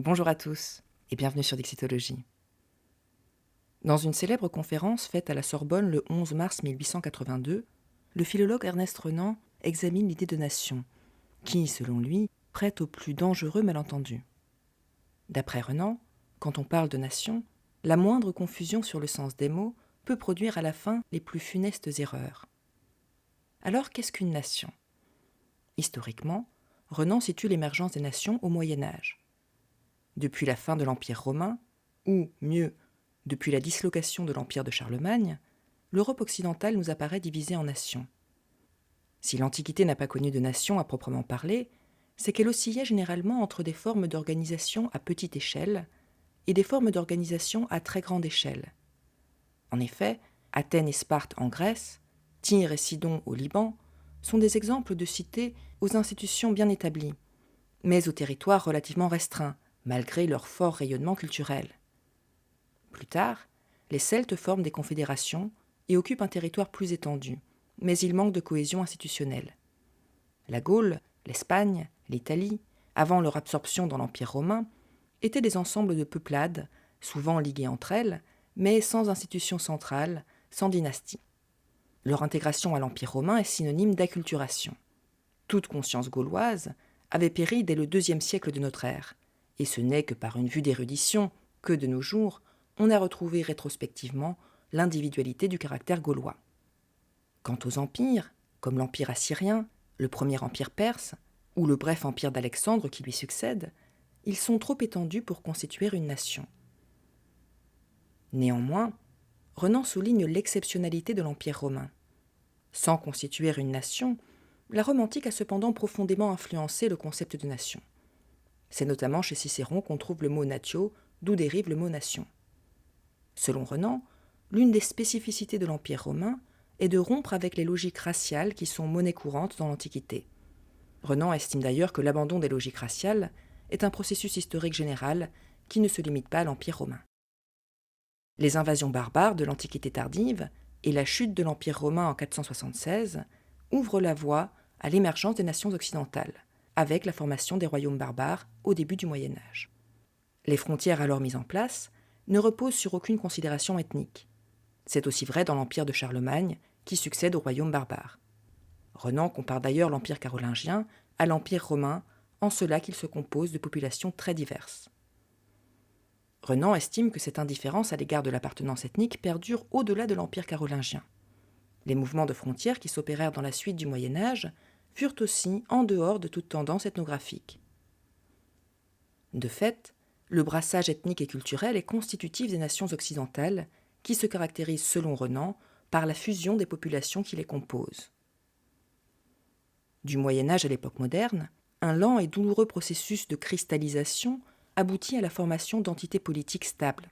Bonjour à tous et bienvenue sur Dixitologie. Dans une célèbre conférence faite à la Sorbonne le 11 mars 1882, le philologue Ernest Renan examine l'idée de nation, qui, selon lui, prête au plus dangereux malentendu. D'après Renan, quand on parle de nation, la moindre confusion sur le sens des mots peut produire à la fin les plus funestes erreurs. Alors qu'est-ce qu'une nation ? Historiquement, Renan situe l'émergence des nations au Moyen Âge. Depuis la fin de l'Empire romain, ou mieux, depuis la dislocation de l'Empire de Charlemagne, l'Europe occidentale nous apparaît divisée en nations. Si l'Antiquité n'a pas connu de nation à proprement parler, c'est qu'elle oscillait généralement entre des formes d'organisation à petite échelle et des formes d'organisation à très grande échelle. En effet, Athènes et Sparte en Grèce, Tyr et Sidon au Liban, sont des exemples de cités aux institutions bien établies, mais aux territoires relativement restreints, malgré leur fort rayonnement culturel. Plus tard, les Celtes forment des confédérations et occupent un territoire plus étendu, mais ils manquent de cohésion institutionnelle. La Gaule, l'Espagne, l'Italie, avant leur absorption dans l'Empire romain, étaient des ensembles de peuplades, souvent liguées entre elles, mais sans institution centrale, sans dynastie. Leur intégration à l'Empire romain est synonyme d'acculturation. Toute conscience gauloise avait péri dès le IIe siècle de notre ère, et ce n'est que par une vue d'érudition que, de nos jours, on a retrouvé rétrospectivement l'individualité du caractère gaulois. Quant aux empires, comme l'empire assyrien, le premier empire perse, ou le bref empire d'Alexandre qui lui succède, ils sont trop étendus pour constituer une nation. Néanmoins, Renan souligne l'exceptionnalité de l'Empire romain. Sans constituer une nation, la Rome antique a cependant profondément influencé le concept de nation. C'est notamment chez Cicéron qu'on trouve le mot natio, d'où dérive le mot nation. Selon Renan, l'une des spécificités de l'Empire romain est de rompre avec les logiques raciales qui sont monnaie courante dans l'Antiquité. Renan estime d'ailleurs que l'abandon des logiques raciales est un processus historique général qui ne se limite pas à l'Empire romain. Les invasions barbares de l'Antiquité tardive et la chute de l'Empire romain en 476 ouvrent la voie à l'émergence des nations occidentales, avec la formation des royaumes barbares au début du Moyen Âge. Les frontières alors mises en place ne reposent sur aucune considération ethnique. C'est aussi vrai dans l'Empire de Charlemagne, qui succède au royaume barbare. Renan compare d'ailleurs l'Empire carolingien à l'Empire romain, en cela qu'il se compose de populations très diverses. Renan estime que cette indifférence à l'égard de l'appartenance ethnique perdure au-delà de l'Empire carolingien. Les mouvements de frontières qui s'opérèrent dans la suite du Moyen Âge furent aussi en dehors de toute tendance ethnographique. De fait, le brassage ethnique et culturel est constitutif des nations occidentales, qui se caractérisent, selon Renan, par la fusion des populations qui les composent. Du Moyen Âge à l'époque moderne, un lent et douloureux processus de cristallisation aboutit à la formation d'entités politiques stables.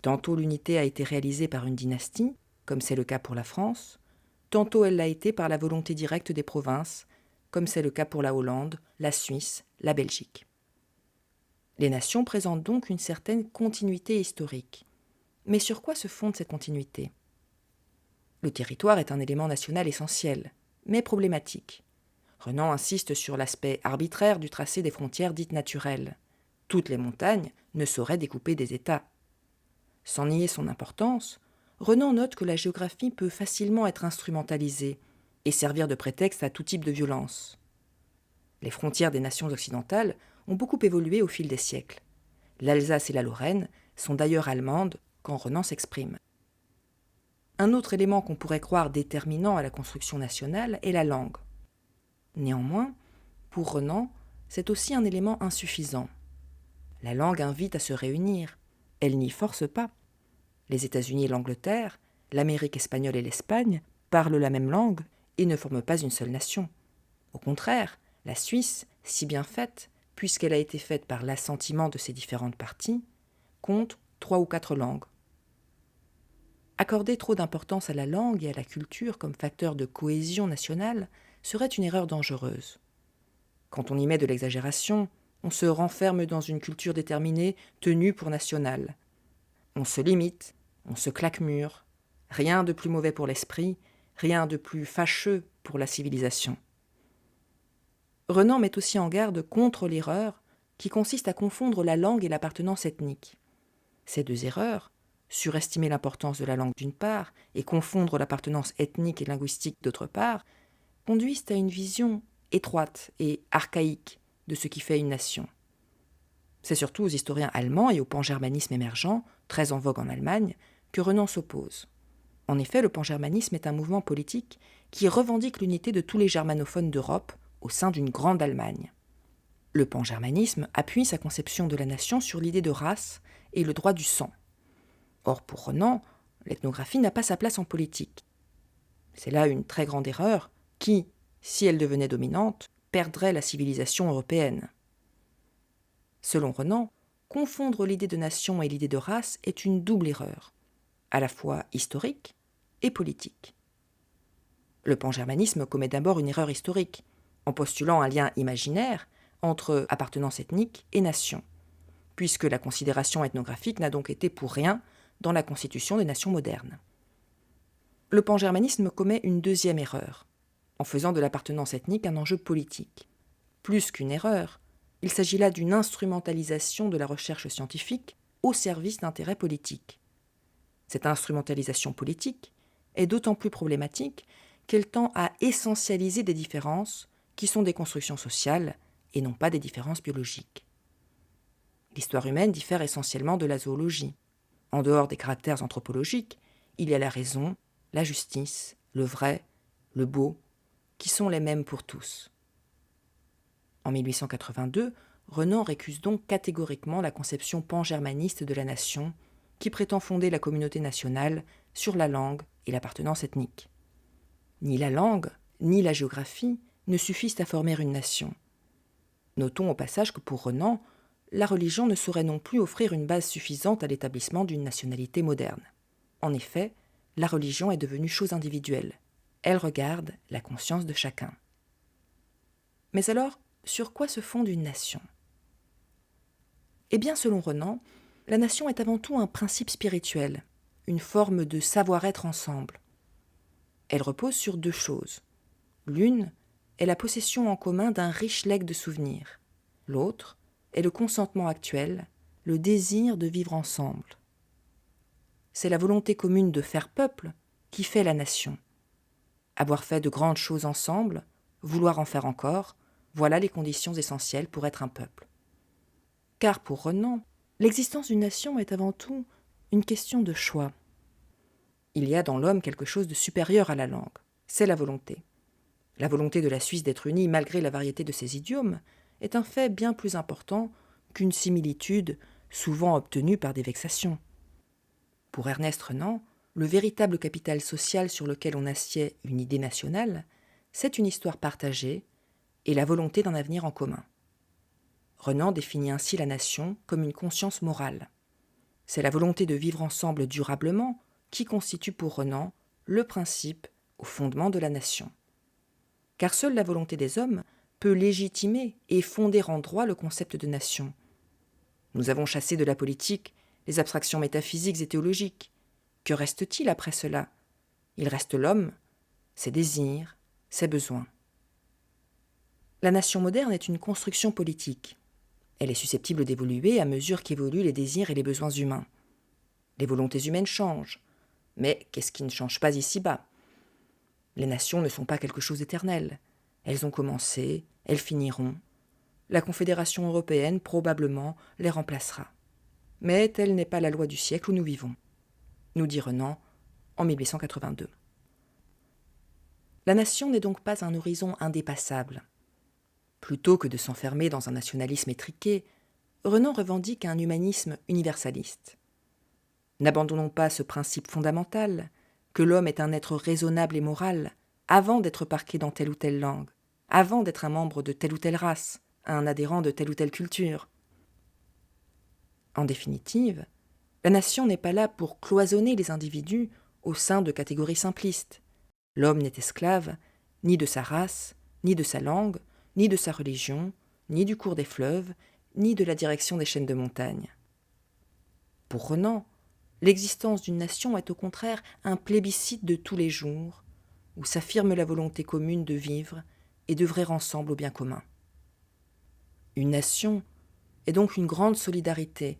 Tantôt l'unité a été réalisée par une dynastie, comme c'est le cas pour la France, tantôt elle l'a été par la volonté directe des provinces, comme c'est le cas pour la Hollande, la Suisse, la Belgique. Les nations présentent donc une certaine continuité historique. Mais sur quoi se fonde cette continuité ? Le territoire est un élément national essentiel, mais problématique. Renan insiste sur l'aspect arbitraire du tracé des frontières dites naturelles. Toutes les montagnes ne sauraient découper des États. Sans nier son importance, Renan note que la géographie peut facilement être instrumentalisée et servir de prétexte à tout type de violence. Les frontières des nations occidentales ont beaucoup évolué au fil des siècles. L'Alsace et la Lorraine sont d'ailleurs allemandes quand Renan s'exprime. Un autre élément qu'on pourrait croire déterminant à la construction nationale est la langue. Néanmoins, pour Renan, c'est aussi un élément insuffisant. La langue invite à se réunir, elle n'y force pas. Les États-Unis et l'Angleterre, l'Amérique espagnole et l'Espagne parlent la même langue et ne forment pas une seule nation. Au contraire, la Suisse, si bien faite, puisqu'elle a été faite par l'assentiment de ses différentes parties, compte 3 ou 4 langues. Accorder trop d'importance à la langue et à la culture comme facteur de cohésion nationale serait une erreur dangereuse. Quand on y met de l'exagération, on se renferme dans une culture déterminée tenue pour nationale. On se limite, on se claque mur. Rien de plus mauvais pour l'esprit, rien de plus fâcheux pour la civilisation. Renan met aussi en garde contre l'erreur qui consiste à confondre la langue et l'appartenance ethnique. Ces deux erreurs, surestimer l'importance de la langue d'une part et confondre l'appartenance ethnique et linguistique d'autre part, conduisent à une vision étroite et archaïque de ce qui fait une nation. C'est surtout aux historiens allemands et au pangermanisme émergent, très en vogue en Allemagne, que Renan s'oppose. En effet, le pangermanisme est un mouvement politique qui revendique l'unité de tous les germanophones d'Europe au sein d'une grande Allemagne. Le pangermanisme appuie sa conception de la nation sur l'idée de race et le droit du sang. Or, pour Renan, l'ethnographie n'a pas sa place en politique. C'est là une très grande erreur qui, si elle devenait dominante, perdrait la civilisation européenne. Selon Renan, confondre l'idée de nation et l'idée de race est une double erreur, à la fois historique et politique. Le pangermanisme commet d'abord une erreur historique, en postulant un lien imaginaire entre appartenance ethnique et nation, puisque la considération ethnographique n'a donc été pour rien dans la constitution des nations modernes. Le pangermanisme commet une deuxième erreur, en faisant de l'appartenance ethnique un enjeu politique. Plus qu'une erreur, il s'agit là d'une instrumentalisation de la recherche scientifique au service d'intérêts politiques. Cette instrumentalisation politique est d'autant plus problématique qu'elle tend à essentialiser des différences qui sont des constructions sociales et non pas des différences biologiques. L'histoire humaine diffère essentiellement de la zoologie. En dehors des caractères anthropologiques, il y a la raison, la justice, le vrai, le beau, qui sont les mêmes pour tous. En 1882, Renan récuse donc catégoriquement la conception pangermaniste de la nation qui prétend fonder la communauté nationale sur la langue et l'appartenance ethnique. Ni la langue, ni la géographie ne suffisent à former une nation. Notons au passage que pour Renan, la religion ne saurait non plus offrir une base suffisante à l'établissement d'une nationalité moderne. En effet, la religion est devenue chose individuelle. Elle regarde la conscience de chacun. Mais alors, sur quoi se fonde une nation ? Eh bien, selon Renan, la nation est avant tout un principe spirituel, une forme de savoir-être ensemble. Elle repose sur deux choses. L'une est la possession en commun d'un riche legs de souvenirs. L'autre est le consentement actuel, le désir de vivre ensemble. C'est la volonté commune de faire peuple qui fait la nation. Avoir fait de grandes choses ensemble, vouloir en faire encore, voilà les conditions essentielles pour être un peuple. Car pour Renan, l'existence d'une nation est avant tout une question de choix. Il y a dans l'homme quelque chose de supérieur à la langue, c'est la volonté. La volonté de la Suisse d'être unie malgré la variété de ses idiomes est un fait bien plus important qu'une similitude souvent obtenue par des vexations. Pour Ernest Renan, le véritable capital social sur lequel on assied une idée nationale, c'est une histoire partagée et la volonté d'un avenir en commun. Renan définit ainsi la nation comme une conscience morale. C'est la volonté de vivre ensemble durablement qui constitue pour Renan le principe au fondement de la nation. Car seule la volonté des hommes peut légitimer et fonder en droit le concept de nation. Nous avons chassé de la politique les abstractions métaphysiques et théologiques. Que reste-t-il après cela ? Il reste l'homme, ses désirs, ses besoins. La nation moderne est une construction politique. Elle est susceptible d'évoluer à mesure qu'évoluent les désirs et les besoins humains. Les volontés humaines changent, mais qu'est-ce qui ne change pas ici-bas ? Les nations ne sont pas quelque chose d'éternel. Elles ont commencé, elles finiront. La Confédération européenne, probablement, les remplacera. Mais telle n'est pas la loi du siècle où nous vivons, nous dit Renan en 1882. La nation n'est donc pas un horizon indépassable. Plutôt que de s'enfermer dans un nationalisme étriqué, Renan revendique un humanisme universaliste. N'abandonnons pas ce principe fondamental, que l'homme est un être raisonnable et moral, avant d'être parqué dans telle ou telle langue, avant d'être un membre de telle ou telle race, un adhérent de telle ou telle culture. En définitive, la nation n'est pas là pour cloisonner les individus au sein de catégories simplistes. L'homme n'est esclave ni de sa race, ni de sa langue, ni de sa religion, ni du cours des fleuves, ni de la direction des chaînes de montagnes. Pour Renan, l'existence d'une nation est au contraire un plébiscite de tous les jours, où s'affirme la volonté commune de vivre et d'œuvrer ensemble au bien commun. Une nation, est donc une grande solidarité,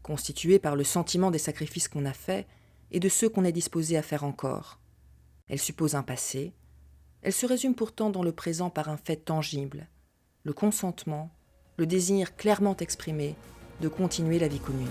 constituée par le sentiment des sacrifices qu'on a faits et de ceux qu'on est disposé à faire encore. Elle suppose un passé, elle se résume pourtant dans le présent par un fait tangible, le consentement, le désir clairement exprimé de continuer la vie commune.